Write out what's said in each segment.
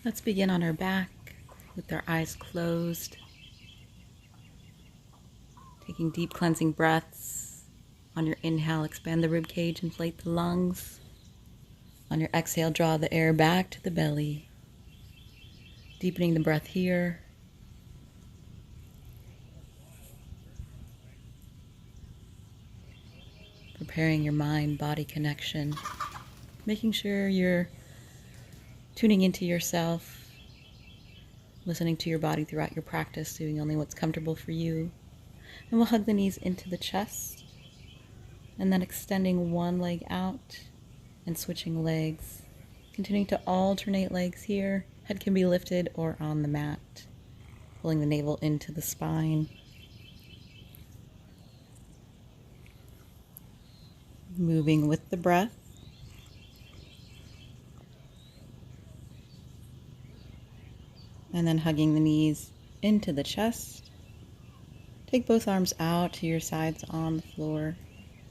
Let's begin on our back with our eyes closed, taking deep cleansing breaths. On your inhale, expand the rib cage, inflate the lungs. On your exhale, draw the air back to the belly, deepening the breath here. Preparing your mind-body connection, making sure you're tuning into yourself, listening to your body throughout your practice, doing only what's comfortable for you. And we'll hug the knees into the chest, and then extending one leg out and switching legs. Continuing to alternate legs here. Head can be lifted or on the mat. Pulling the navel into the spine. Moving with the breath. And then hugging the knees into the chest. Take both arms out to your sides on the floor.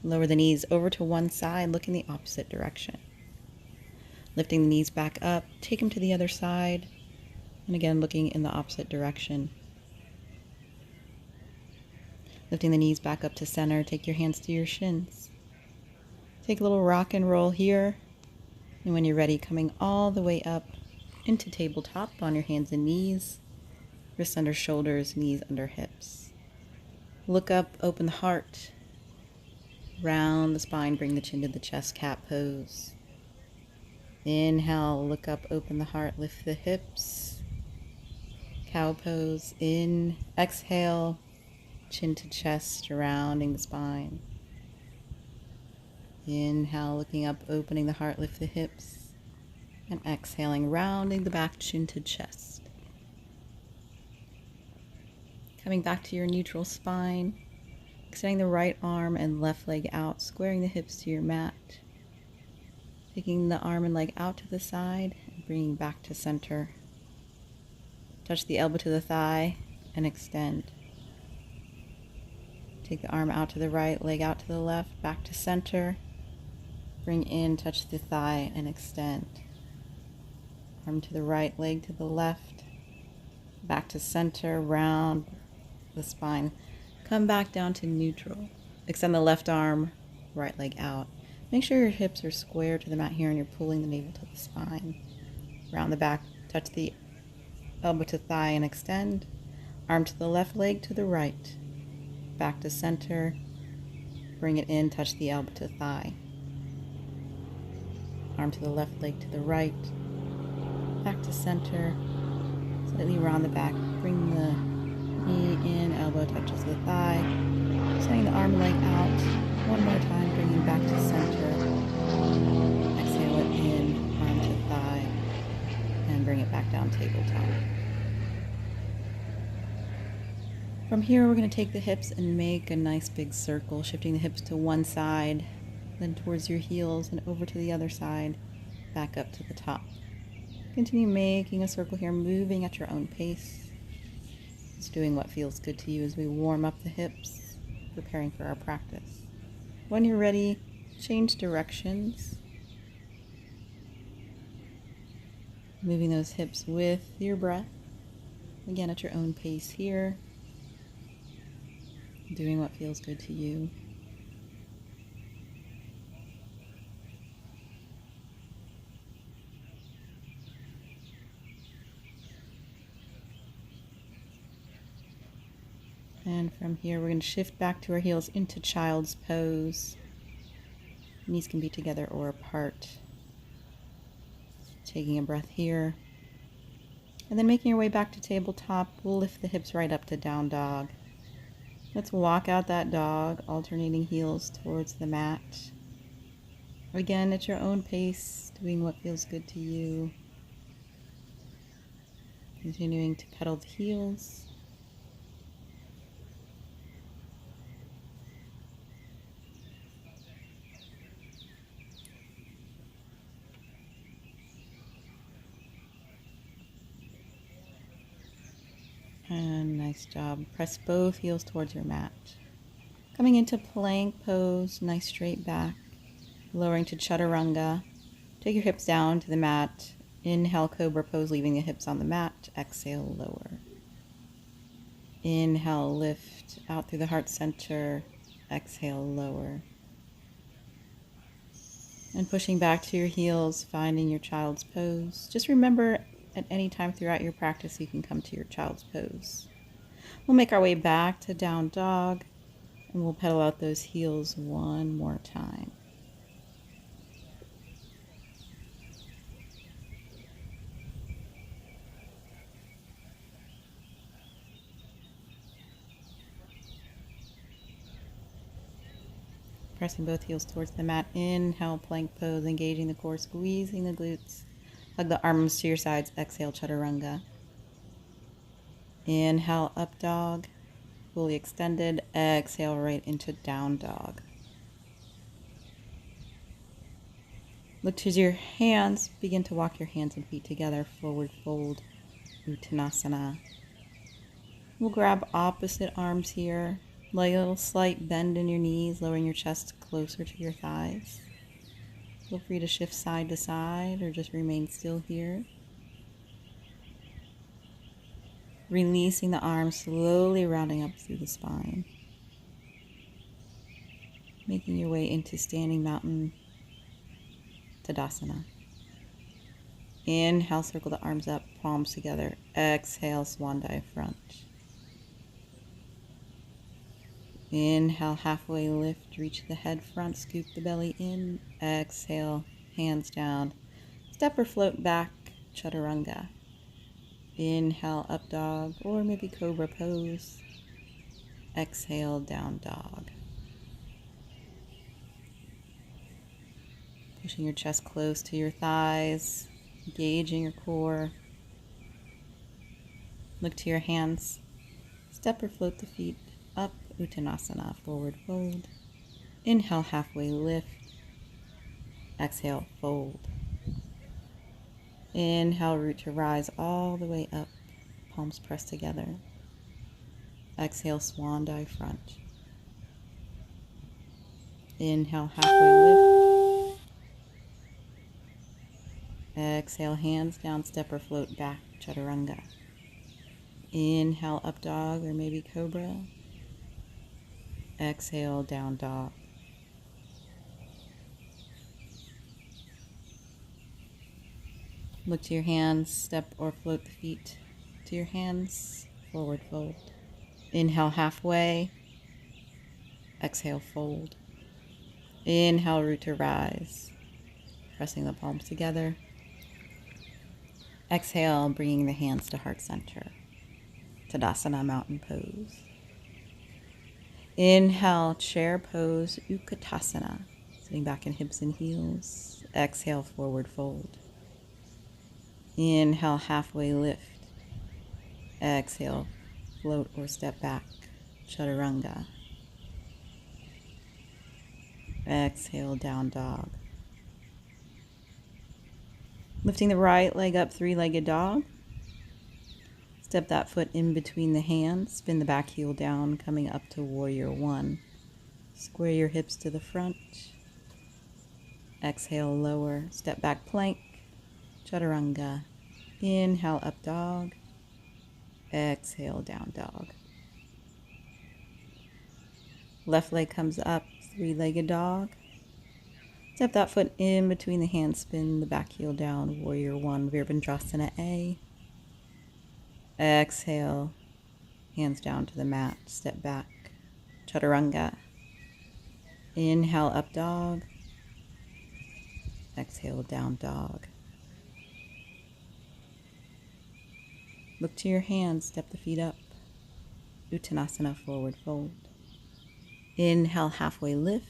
Lower the knees over to one side, look in the opposite direction. Lifting the knees back up, take them to the other side, and again looking in the opposite direction. Lifting the knees back up to center, take your hands to your shins. Take a little rock and roll here, and when you're ready, coming all the way up into tabletop on your hands and knees, wrists under shoulders, knees under hips. Look up, open the heart, round the spine, bring the chin to the chest, cat pose. Inhale, look up, open the heart, lift the hips, cow pose. In, exhale, chin to chest, surrounding the spine. Inhale, looking up, opening the heart, lift the hips. And exhaling, rounding the back, chin to chest. Coming back to your neutral spine, extending the right arm and left leg out, squaring the hips to your mat. Taking the arm and leg out to the side and bringing back to center. Touch the elbow to the thigh and extend. Take the arm out to the right, leg out to the left, back to center. Bring in, touch the thigh and extend. Arm to the right, leg to the left, back to center, round the spine. Come back down to neutral. Extend the left arm, right leg out. Make sure your hips are square to the mat here and you're pulling the navel to the spine. Round the back, touch the elbow to thigh and extend. Arm to the left, leg to the right. Back to center. Bring it in, touch the elbow to thigh. Arm to the left, leg to the right. Back to center. Slightly round the back. Bring the knee in, elbow touches the thigh. Sending the arm and leg out. One more time, bringing back to center. Exhale it in, arm to thigh. And bring it back down, tabletop. From here, we're going to take the hips and make a nice big circle, shifting the hips to one side, then towards your heels and over to the other side, back up to the top. Continue making a circle here, moving at your own pace. Just doing what feels good to you as we warm up the hips, preparing for our practice. When you're ready, change directions. Moving those hips with your breath. Again, at your own pace here. Doing what feels good to you. And from here, we're going to shift back to our heels into child's pose. Knees can be together or apart. Taking a breath here. And then making your way back to tabletop, we'll lift the hips right up to down dog. Let's walk out that dog, alternating heels towards the mat. Again, at your own pace, doing what feels good to you. Continuing to pedal the heels. And nice job. Press both heels towards your mat. Coming into plank pose, nice straight back. Lowering to chaturanga. Take your hips down to the mat Inhale, cobra pose, leaving the hips on the mat. Exhale, lower. Inhale, lift out through the heart center. Exhale, lower. And pushing back to your heels, finding your child's pose. Just remember, at any time throughout your practice, you can come to your child's pose. We'll make our way back to down dog, and we'll pedal out those heels one more time. Pressing both heels towards the mat. Inhale, plank pose, engaging the core, squeezing the glutes. Hug the arms to your sides. Exhale, chaturanga. Inhale, up dog, fully extended. Exhale, right into down dog. Look to your hands. Begin to walk your hands and feet together. Forward fold, Uttanasana. We'll grab opposite arms here. Like a little slight bend in your knees, lowering your chest closer to your thighs. Feel free to shift side to side or just remain still here. Releasing the arms, slowly rounding up through the spine. Making your way into standing mountain Tadasana. Inhale, circle the arms up, palms together. Exhale, swan dive front. Inhale, halfway lift, reach the head front, scoop the belly in. Exhale, hands down. Step or float back, chaturanga. Inhale, up dog, or maybe cobra pose. Exhale, down dog. Pushing your chest close to your thighs, engaging your core. Look to your hands. Step or float the feet up, Uttanasana, forward fold. Inhale, halfway lift. Exhale, fold. Inhale, root to rise all the way up, palms pressed together. Exhale, swan dive front. Inhale, halfway lift. Exhale, hands down, step or float back, chaturanga. Inhale, up dog or maybe cobra. Exhale, down dog. Look to your hands, step or float the feet to your hands, forward fold. Inhale, halfway. Exhale, fold. Inhale, root to rise. Pressing the palms together. Exhale, bringing the hands to heart center. Tadasana, mountain pose. Inhale, chair pose, Utkatasana. Sitting back in hips and heels. Exhale, forward fold. Inhale, halfway lift. Exhale, float or step back, chaturanga. Exhale, down dog. Lifting the right leg up, three-legged dog. Step that foot in between the hands. Spin the back heel down, coming up to warrior one. Square your hips to the front. Exhale, lower. Step back plank. Chaturanga. Inhale, up dog. Exhale, down dog. Left leg comes up, three-legged dog. Step that foot in between the hands. Spin the back heel down. Warrior one, Virabhadrasana A. Exhale, hands down to the mat, step back, chaturanga. Inhale, up dog. Exhale, down dog. Look to your hands, step the feet up. Uttanasana, forward fold. Inhale, halfway lift.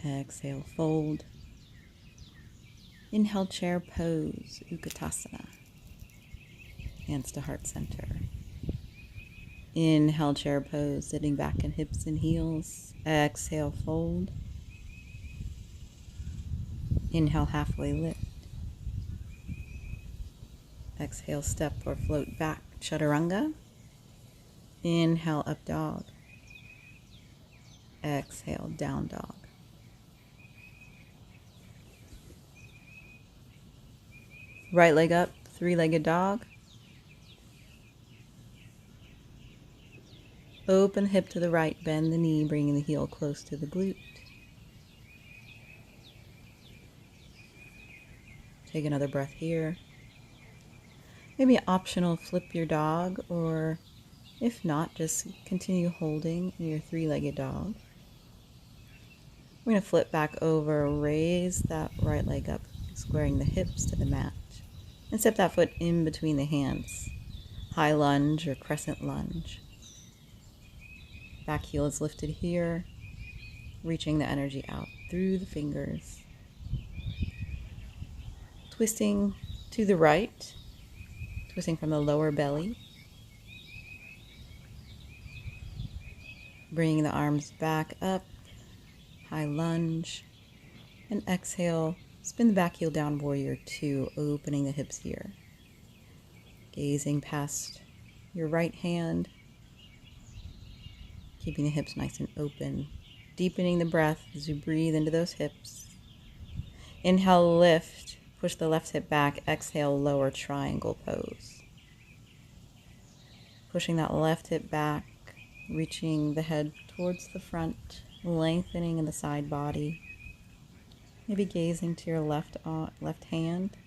Exhale, fold. Inhale, chair pose, Utkatasana. Hands to heart center. Inhale, chair pose, sitting back in hips and heels. Exhale, fold. Inhale, halfway lift. Exhale, step or float back, chaturanga. Inhale, up dog. Exhale, down dog. Right leg up, three-legged dog. Open the hip to the right, bend the knee, bringing the heel close to the glute. Take another breath here. Maybe optional, flip your dog, or if not, just continue holding your three-legged dog. We're going to flip back over, raise that right leg up, squaring the hips to the mat, and step that foot in between the hands. High lunge or crescent lunge. Back heel is lifted here, reaching the energy out through the fingers. Twisting to the right, twisting from the lower belly. Bringing the arms back up, high lunge, and exhale. Spin the back heel down, warrior two, opening the hips here. Gazing past your right hand, keeping the hips nice and open. Deepening the breath as you breathe into those hips. Inhale, lift, push the left hip back. Exhale, lower triangle pose. Pushing that left hip back, reaching the head towards the front, lengthening in the side body. Maybe gazing to your left hand.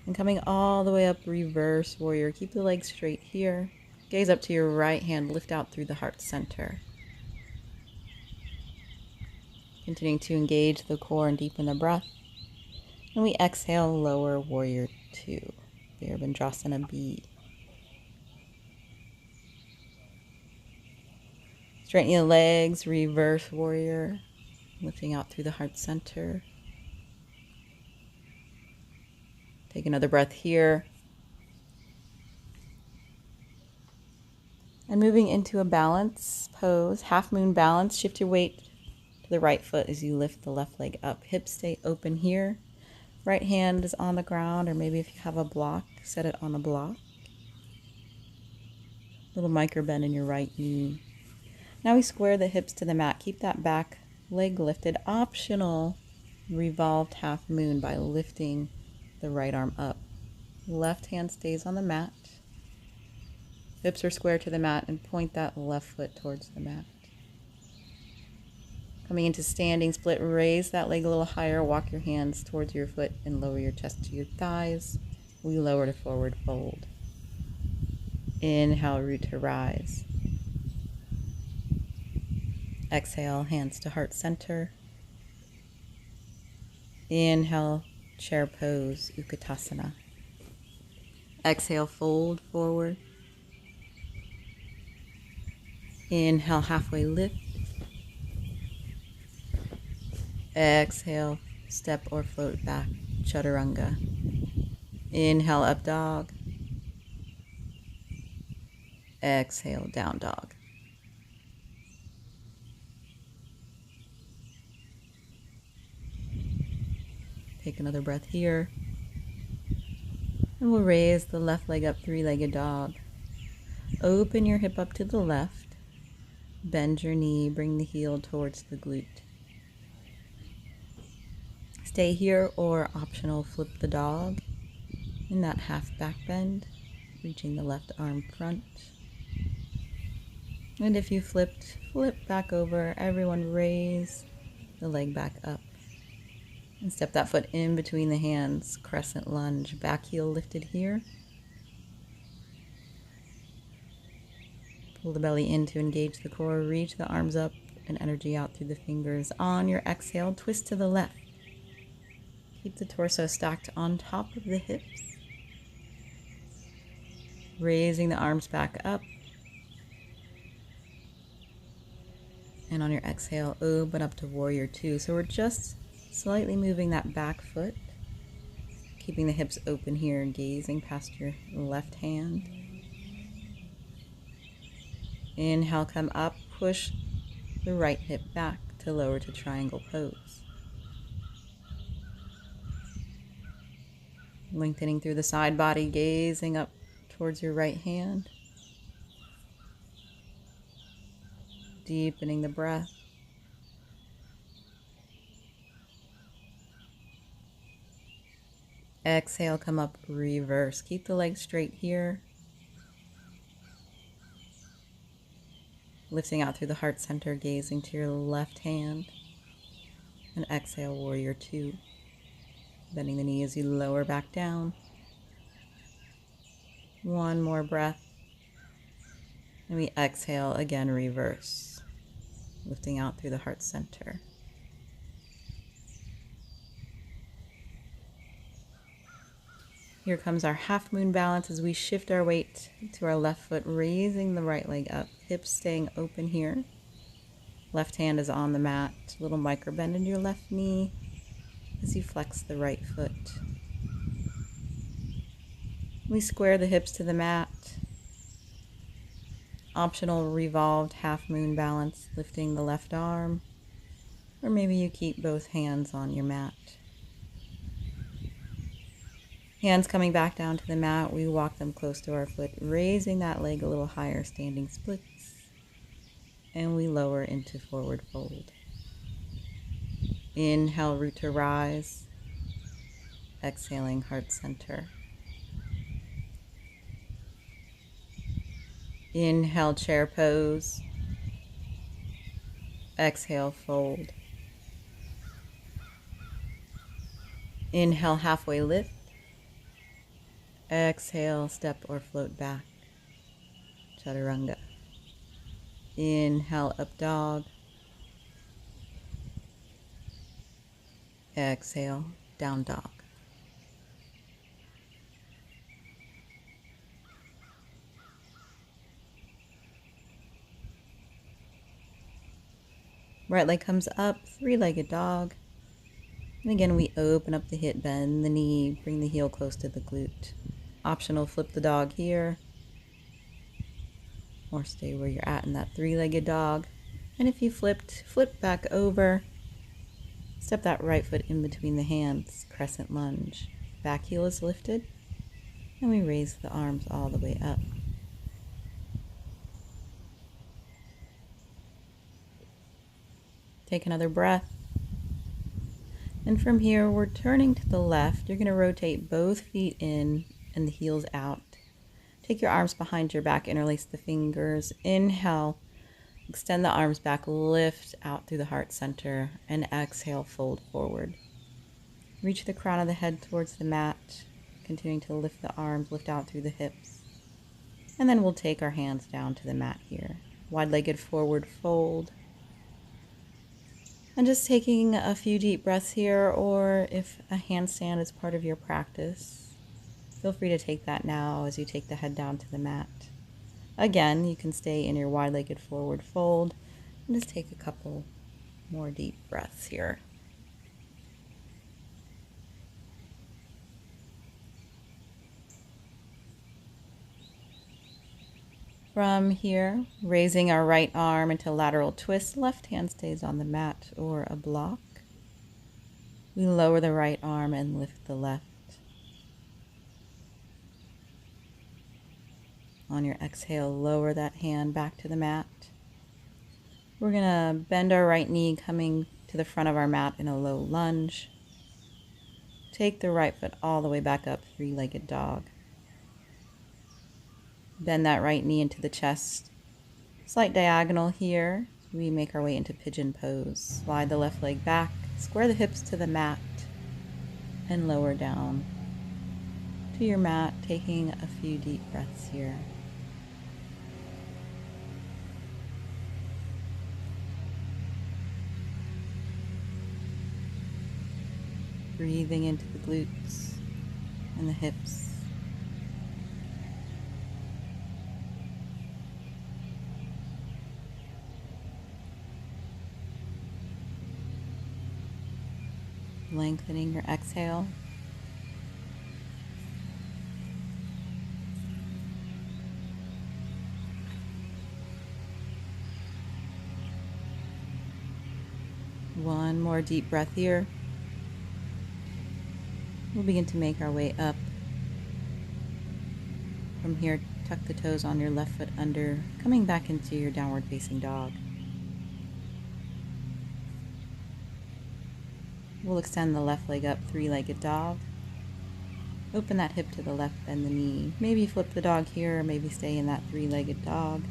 And coming all the way up, reverse warrior. Keep the legs straight here. Gaze up to your right hand, lift out through the heart center. Continuing to engage the core and deepen the breath. And we exhale, lower warrior two, Virabhadrasana B. Straightening the legs, reverse warrior, lifting out through the heart center. Take another breath here. And moving into a balance pose, half moon balance. Shift your weight to the right foot as you lift the left leg up. Hips stay open here. Right hand is on the ground, or maybe if you have a block, set it on a block. Little micro bend in your right knee. Now we square the hips to the mat. Keep that back leg lifted. Optional, revolved half moon by lifting the right arm up. Left hand stays on the mat. Hips are square to the mat, and point that left foot towards the mat. Coming into standing split, raise that leg a little higher. Walk your hands towards your foot and lower your chest to your thighs. We lower to forward fold. Inhale, root to rise. Exhale, hands to heart center. Inhale, chair pose, Utkatasana. Exhale, fold forward. Inhale, halfway lift. Exhale, step or float back, Chaturanga. Inhale, up dog. Exhale, down dog. Take another breath here. And we'll raise the left leg up, three-legged dog. Open your hip up to the left. Bend your knee, bring the heel towards the glute. Stay here, or optional, flip the dog in that half back bend, reaching the left arm front. And if you flipped, flip back over. Everyone raise the leg back up. And step that foot in between the hands, crescent lunge, back heel lifted here. Pull the belly in to engage the core, reach the arms up and energy out through the fingers. On your exhale, twist to the left. Keep the torso stacked on top of the hips. Raising the arms back up. And on your exhale, open up to warrior two. So we're just slightly moving that back foot, keeping the hips open here, gazing past your left hand. Inhale, come up, push the right hip back to lower to triangle pose. Lengthening through the side body, gazing up towards your right hand. Deepening the breath. Exhale, come up, reverse. Keep the legs straight here. Lifting out through the heart center, gazing to your left hand. And exhale, warrior two. Bending the knee as you lower back down. One more breath. And we exhale again, reverse. Lifting out through the heart center. Here comes our half moon balance as we shift our weight to our left foot, raising the right leg up, hips staying open here. Left hand is on the mat, little micro bend in your left knee as you flex the right foot. We square the hips to the mat. Optional revolved half moon balance, lifting the left arm, or maybe you keep both hands on your mat. Hands coming back down to the mat, we walk them close to our foot, raising that leg a little higher, standing splits, and we lower into forward fold. Inhale, root to rise. Exhaling, heart center. Inhale, chair pose. Exhale, fold. Inhale, halfway lift. Exhale, step or float back. Chaturanga. Inhale, up dog. Exhale, down dog. Right leg comes up, three-legged dog. And again, we open up the hip, bend the knee, bring the heel close to the glute. Optional, flip the dog here, or stay where you're at in that three-legged dog. And if you flipped, flip back over. Step that right foot in between the hands, crescent lunge. Back heel is lifted, and we raise the arms all the way up. Take another breath. And from here, we're turning to the left. You're going to rotate both feet in and the heels out. Take your arms behind your back, interlace the fingers. Inhale, extend the arms back, lift out through the heart center, and exhale, fold forward. Reach the crown of the head towards the mat, continuing to lift the arms, lift out through the hips. And then we'll take our hands down to the mat here. Wide-legged forward fold. And just taking a few deep breaths here, or if a handstand is part of your practice, feel free to take that now as you take the head down to the mat. Again, you can stay in your wide-legged forward fold and just take a couple more deep breaths here. From here, raising our right arm into lateral twist, left hand stays on the mat or a block. We lower the right arm and lift the left. On your exhale, lower that hand back to the mat. We're going to bend our right knee, coming to the front of our mat in a low lunge. Take the right foot all the way back up, three-legged dog. Bend that right knee into the chest. Slight diagonal here. We make our way into pigeon pose. Slide the left leg back, square the hips to the mat, and lower down to your mat, taking a few deep breaths here. Breathing into the glutes and the hips. Lengthening your exhale. One more deep breath here. We'll begin to make our way up. From here, tuck the toes on your left foot under, coming back into your downward facing dog. We'll extend the left leg up, three-legged dog. Open that hip to the left, bend the knee. Maybe flip the dog here, or maybe stay in that three-legged dog.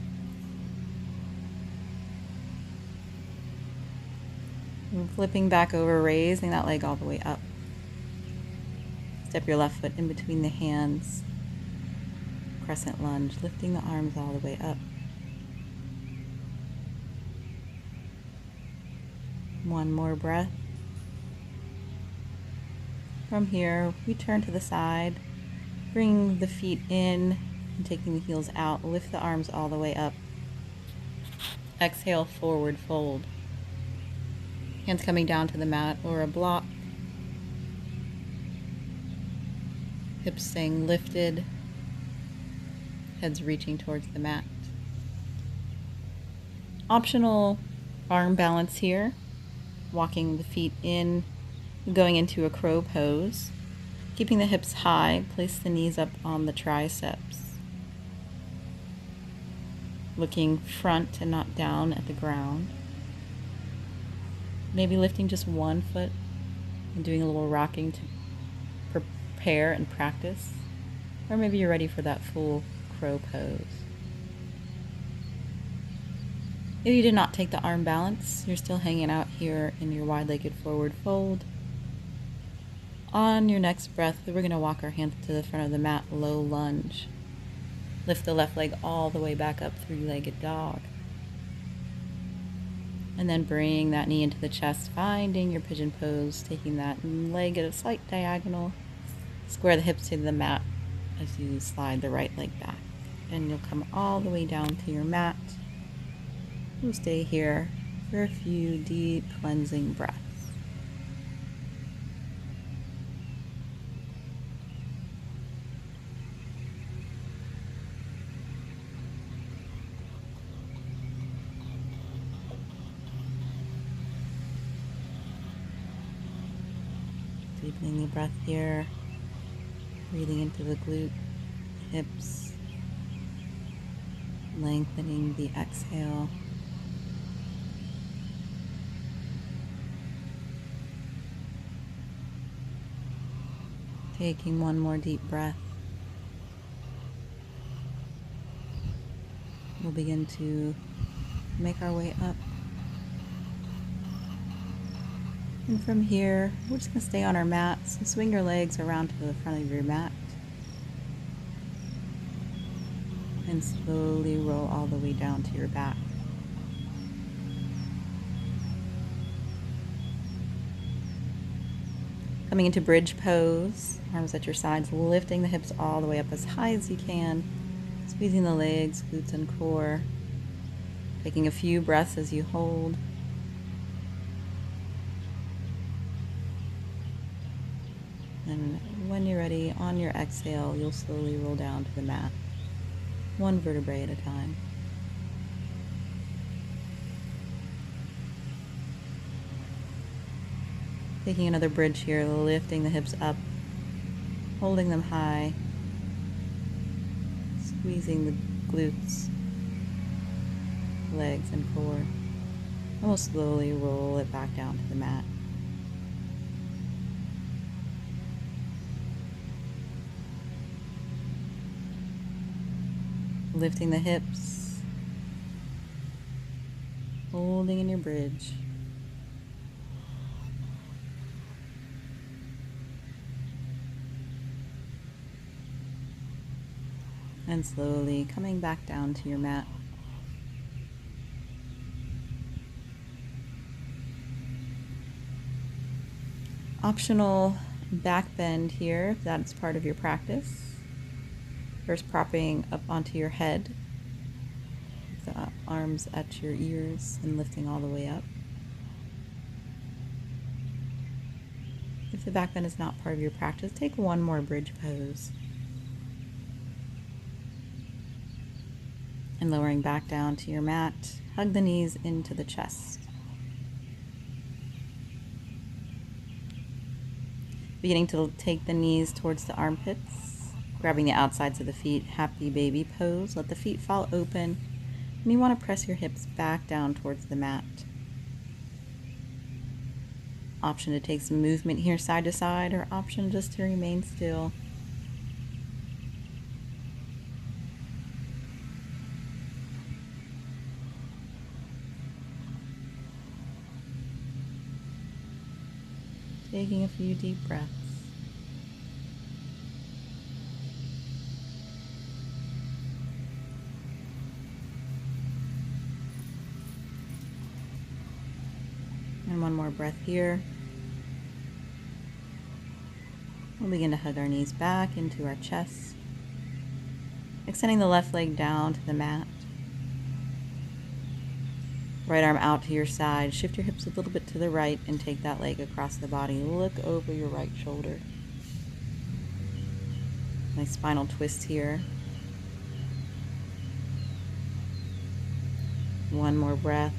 And flipping back over, raising that leg all the way up. Step your left foot in between the hands. Crescent lunge, lifting the arms all the way up. One more breath. From here, we turn to the side, bring the feet in and taking the heels out, lift the arms all the way up. Exhale, forward fold. Hands coming down to the mat or a block. Hips staying lifted, heads reaching towards the mat. Optional arm balance here, walking the feet in, going into a crow pose. Keeping the hips high, place the knees up on the triceps. Looking front and not down at the ground. Maybe lifting just one foot and doing a little rocking to prepare and practice. Or maybe you're ready for that full crow pose. If you did not take the arm balance, you're still hanging out here in your wide-legged forward fold. On your next breath, we're going to walk our hands to the front of the mat, low lunge. Lift the left leg all the way back up, three-legged dog. And then bring that knee into the chest, finding your pigeon pose, taking that leg at a slight diagonal. Square the hips to the mat as you slide the right leg back. And you'll come all the way down to your mat. We'll stay here for a few deep cleansing breaths. Deepening the breath here, breathing into the glute, hips, lengthening the exhale. Taking one more deep breath. We'll begin to make our way up. And from here, we're just going to stay on our mats and swing your legs around to the front of your mat. And slowly roll all the way down to your back. Coming into bridge pose, arms at your sides, lifting the hips all the way up as high as you can, squeezing the legs, glutes and core. Taking a few breaths as you hold. And when you're ready, on your exhale, you'll slowly roll down to the mat, one vertebrae at a time. Taking another bridge here, lifting the hips up, holding them high, squeezing the glutes, legs, and core. And we'll slowly roll it back down to the mat. Lifting the hips, holding in your bridge. And slowly coming back down to your mat. Optional back bend here, if that's part of your practice. First propping up onto your head, the arms at your ears and lifting all the way up. If the back bend is not part of your practice, take one more bridge pose. And lowering back down to your mat, hug the knees into the chest. Beginning to take the knees towards the armpits. Grabbing the outsides of the feet, happy baby pose. Let the feet fall open. And you want to press your hips back down towards the mat. Option to take some movement here side to side, or option just to remain still. Taking a few deep breaths. And one more breath here. We'll begin to hug our knees back into our chest. Extending the left leg down to the mat. Right arm out to your side. Shift your hips a little bit to the right and take that leg across the body. Look over your right shoulder. Nice spinal twist here. One more breath.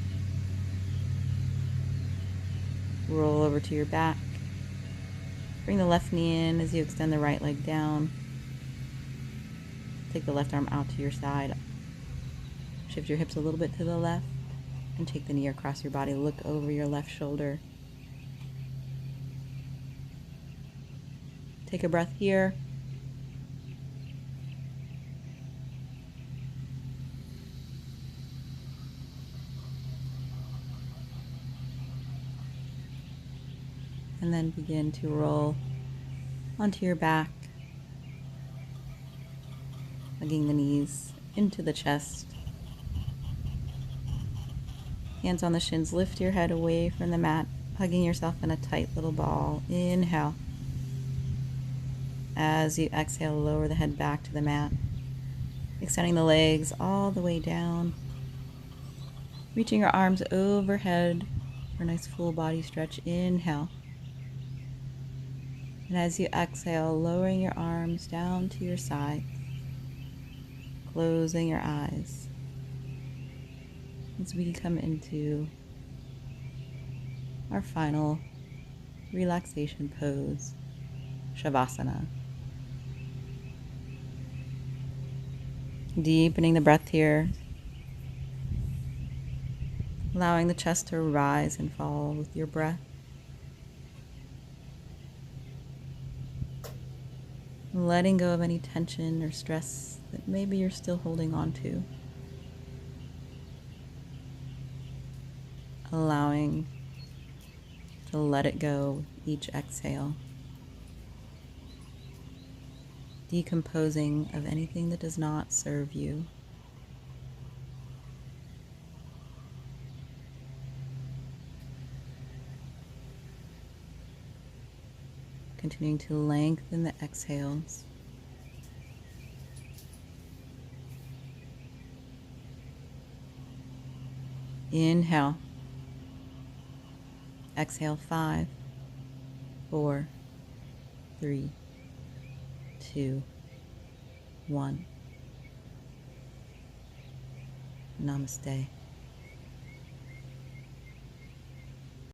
Roll over to your back. Bring the left knee in as you extend the right leg down. Take the left arm out to your side. Shift your hips a little bit to the left and take the knee across your body. Look over your left shoulder. Take a breath here. And then begin to roll onto your back, hugging the knees into the chest. Hands on the shins, lift your head away from the mat, hugging yourself in a tight little ball. Inhale. As you exhale, lower the head back to the mat, extending the legs all the way down, reaching your arms overhead for a nice full body stretch. Inhale. And as you exhale, lowering your arms down to your sides, closing your eyes as we come into our final relaxation pose, Shavasana. Deepening the breath here, allowing the chest to rise and fall with your breath. Letting go of any tension or stress that maybe you're still holding on to. Allowing to let it go with each exhale. Decomposing of anything that does not serve you. Continuing to lengthen the exhales. Inhale. Exhale, 5, 4, 3, 2, 1. Namaste.